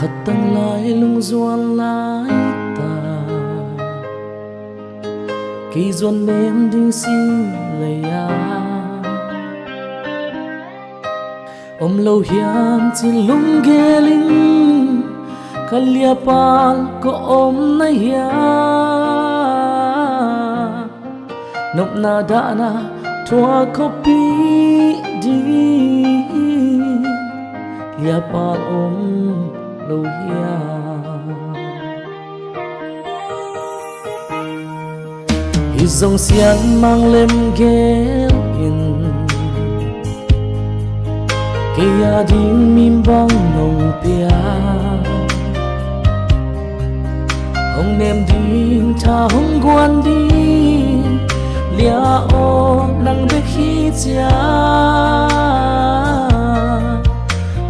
khát tăng lại lung duan lại ta kỳ duan mềm đinh xin lời lâu hiam chỉ lung ghê linh kalia pal ko na hiya nop na da na tua kopi di lia pal lâu hiya hi dòng xian mang lem ghé in kaya din mim bang nong pia hong nem din cha hong guan din lia o nang be khi chia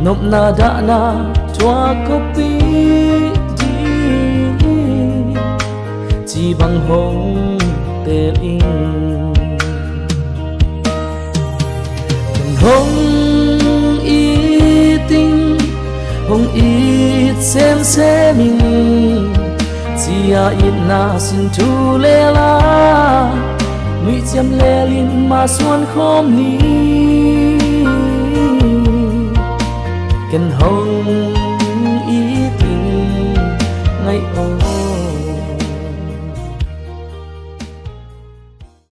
nop na da na chua kopi di chi bang hong te in hong hong it sem seming chia it na sin tu le la mi cham le lin ma suan khom ni ken hong it ngai o